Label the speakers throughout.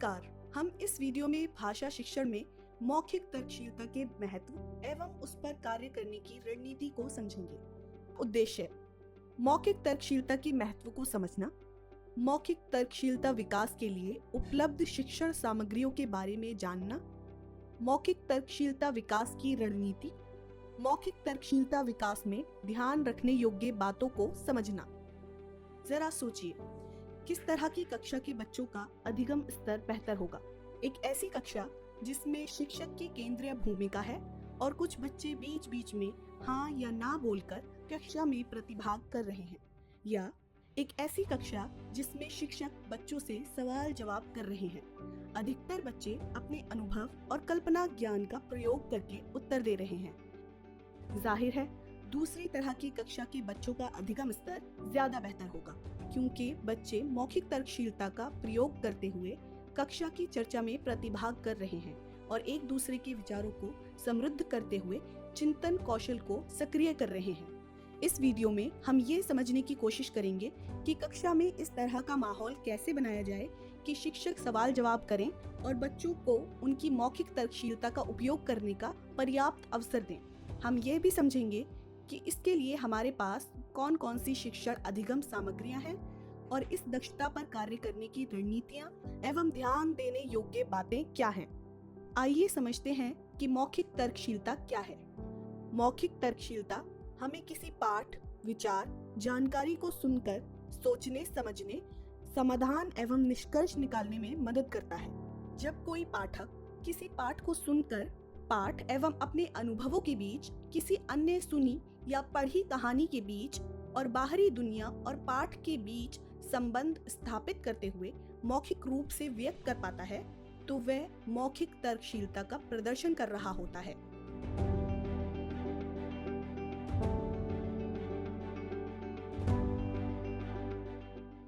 Speaker 1: नमस्कार। हम इस वीडियो में भाषा शिक्षण में मौखिक तर्कशीलता के महत्व एवं उस पर कार्य करने की रणनीति को समझेंगे। उद्देश्य: मौखिक तर्कशीलता के महत्व को समझना, मौखिक तर्कशीलता विकास के लिए उपलब्ध शिक्षण सामग्रियों के बारे में जानना, मौखिक तर्कशीलता विकास की रणनीति, मौखिक तर्कशीलता विकास में ध्यान रखने योग्य बातों को समझना। जरा सोचिए, किस तरह की कक्षा के बच्चों का अधिगम स्तर बेहतर होगा? एक ऐसी कक्षा जिसमें शिक्षक की केंद्रीय भूमिका है और कुछ बच्चे बीच बीच में हाँ या ना बोलकर कक्षा में प्रतिभाग कर रहे हैं, या एक ऐसी कक्षा जिसमें शिक्षक बच्चों से सवाल जवाब कर रहे हैं। अधिकतर बच्चे अपने अनुभव और कल्पना ज्ञान का प्रयोग करके उत्तर दे रहे हैं। जाहिर है, दूसरी तरह की कक्षा के बच्चों का अधिगम स्तर ज्यादा बेहतर होगा, क्योंकि बच्चे मौखिक तर्कशीलता का प्रयोग करते हुए कक्षा की चर्चा में प्रतिभाग कर रहे हैं और एक दूसरे के विचारों को समृद्ध करते हुए चिंतन कौशल को सक्रिय कर रहे हैं। इस वीडियो में हम ये समझने की कोशिश करेंगे कि कक्षा में इस तरह का माहौल कैसे बनाया जाए कि शिक्षक सवाल जवाब करें और बच्चों को उनकी मौखिक तर्कशीलता का उपयोग करने का पर्याप्त अवसर दें। हम ये भी समझेंगे कि इसके लिए हमारे पास कौन कौन सी शिक्षण अधिगम सामग्रियां हैं और इस दक्षता पर कार्य करने की रणनीतियां एवं ध्यान देने योग्य बातें क्या हैं। आइए समझते हैं कि मौखिक तर्कशीलता क्या है। मौखिक तर्कशीलता हमें किसी पाठ, विचार, जानकारी को सुनकर सोचने, समझने, समाधान एवं निष्कर्ष निकालने में मदद करता है। जब कोई पाठक किसी पाठ को सुनकर पाठ एवं अपने अनुभवों के बीच, किसी अन्य सुनी या पढ़ी कहानी के बीच और बाहरी दुनिया और पाठ के बीच संबंध स्थापित करते हुए मौखिक रूप से व्यक्त कर पाता है, तो वह मौखिक तर्कशीलता का प्रदर्शन कर रहा होता है।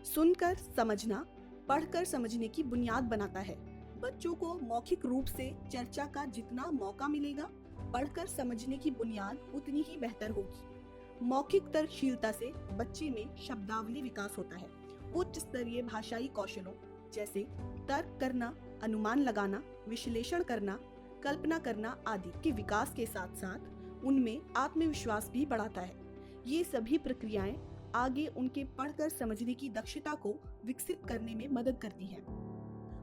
Speaker 1: सुनकर समझना पढ़कर समझने की बुनियाद बनाता है। बच्चों को मौखिक रूप से चर्चा का जितना मौका मिलेगा, पढ़कर समझने की बुनियाद उतनी ही बेहतर होगी। मौखिक तर्कशीलता से बच्चे में शब्दावली विकास होता है। उच्च स्तरीय भाषाई कौशलों जैसे तर्क करना, अनुमान लगाना, विश्लेषण करना, कल्पना करना आदि के विकास के साथ साथ उनमें आत्मविश्वास भी बढ़ाता है। ये सभी प्रक्रियाएं आगे उनके पढ़कर समझने की दक्षता को विकसित करने में मदद करती हैं।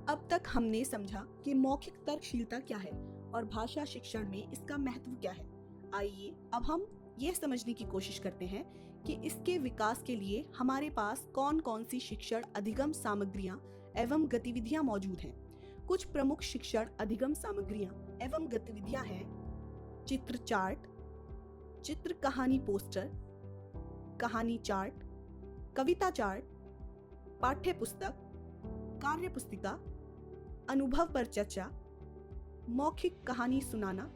Speaker 1: अब तक हमने समझा कि मौखिक तर्कशीलता क्या है और भाषा शिक्षण में इसका महत्व क्या है। आइए अब हम ये समझने की कोशिश करते हैं कि इसके विकास के लिए हमारे पास कौन कौन सी शिक्षण अधिगम सामग्रियां एवं गतिविधियां मौजूद हैं। कुछ प्रमुख शिक्षण अधिगम सामग्रियां एवं गतिविधियां हैं: चित्र चार्ट, चित्र कहानी पोस्टर, कहानी चार्ट, कविता चार्ट, पाठ्य पुस्तक, कार्य पुस्तिका, अनुभव पर चर्चा, मौखिक कहानी सुनाना,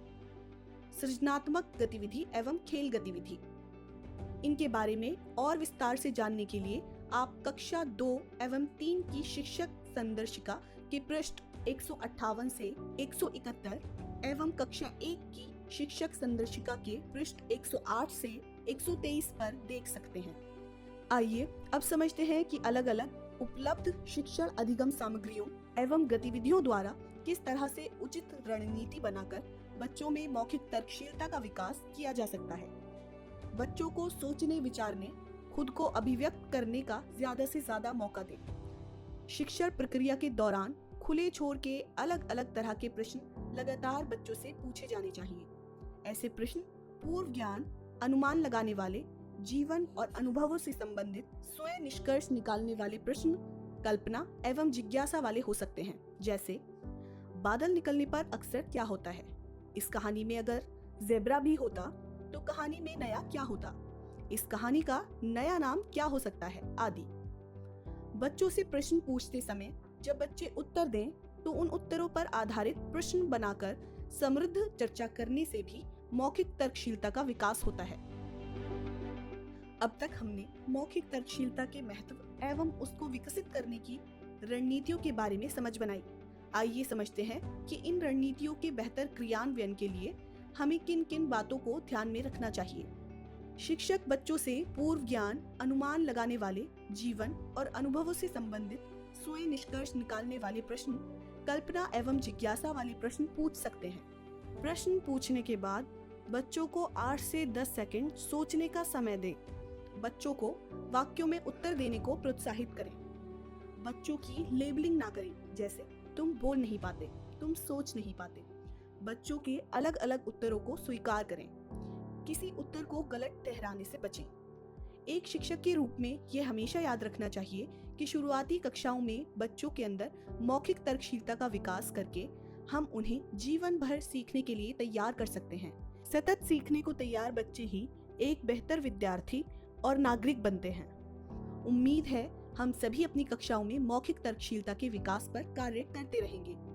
Speaker 1: सृजनात्मक गतिविधि एवं खेल गतिविधि। इनके बारे में और विस्तार से जानने के लिए आप कक्षा 2 एवं 3 की शिक्षक संदर्शिका के पृष्ठ 158 से 171 एवं कक्षा 1 की शिक्षक संदर्शिका के पृष्ठ 108 से 123 पर देख सकते हैं। आइए अब समझते हैं कि अलग अलग उपलब्ध शिक्षण अधिगम सामग्रियों एवं गतिविधियों द्वारा किस तरह से उचित रणनीति बनाकर बच्चों में मौखिक तर्कशीलता का विकास किया जा सकता है। बच्चों को सोचने, विचारने, खुद को अभिव्यक्त करने का ज्यादा से ज्यादा मौका दें। शिक्षण प्रक्रिया के दौरान खुले छोर के अलग अलग तरह के प्रश्न लगातार बच्चों से पूछे जाने चाहिए। ऐसे प्रश्न पूर्व ज्ञान, अनुमान लगाने वाले, जीवन और अनुभवों से संबंधित स्वयं निष्कर्ष निकालने वाले प्रश्न, कल्पना एवं जिज्ञासा वाले हो सकते हैं। जैसे, बादल निकलने पर अक्सर क्या होता है? इस कहानी में अगर ज़ेब्रा भी होता तो कहानी में नया क्या होता? इस कहानी का नया नाम क्या हो सकता है? आदि। बच्चों से प्रश्न पूछते समय जब बच्चे उत्तर दें तो उन उत्तरों पर आधारित प्रश्न बनाकर समृद्ध चर्चा करने से भी मौखिक तर्कशीलता का विकास होता है। अब तक हमने मौखिक तर्कशीलता के महत्व एवं उसको विकसित करने की रणनीतियों के बारे में समझ बनाई। आइए समझते हैं कि इन रणनीतियों के बेहतर क्रियान्वयन के लिए हमें किन किन बातों को ध्यान में रखना चाहिए। शिक्षक बच्चों से पूर्व ज्ञान, अनुमान लगाने वाले, जीवन और अनुभवों से संबंधित स्वयं निष्कर्ष निकालने वाले प्रश्न, कल्पना एवं जिज्ञासा वाले प्रश्न पूछ सकते हैं। प्रश्न पूछने के बाद बच्चों को 8 से 10 सेकंड सोचने का समय दें। बच्चों को वाक्यों में उत्तर देने को प्रोत्साहित करें। बच्चों की लेबलिंग ना करें, जैसे तुम बोल नहीं पाते, तुम सोच नहीं पाते। बच्चों के अलग अलग उत्तरों को स्वीकार करें। किसी उत्तर को गलत ठहराने से बचें। एक शिक्षक के रूप में यह हमेशा याद रखना चाहिए कि शुरुआती कक्षाओं में बच्चों के अंदर मौखिक तर्कशीलता का विकास करके हम उन्हें जीवन भर सीखने के लिए तैयार कर सकते हैं। सतत सीखने को तैयार बच्चे ही एक बेहतर विद्यार्थी और नागरिक बनते हैं। उम्मीद है हम सभी अपनी कक्षाओं में मौखिक तर्कशीलता के विकास पर कार्य करते रहेंगे।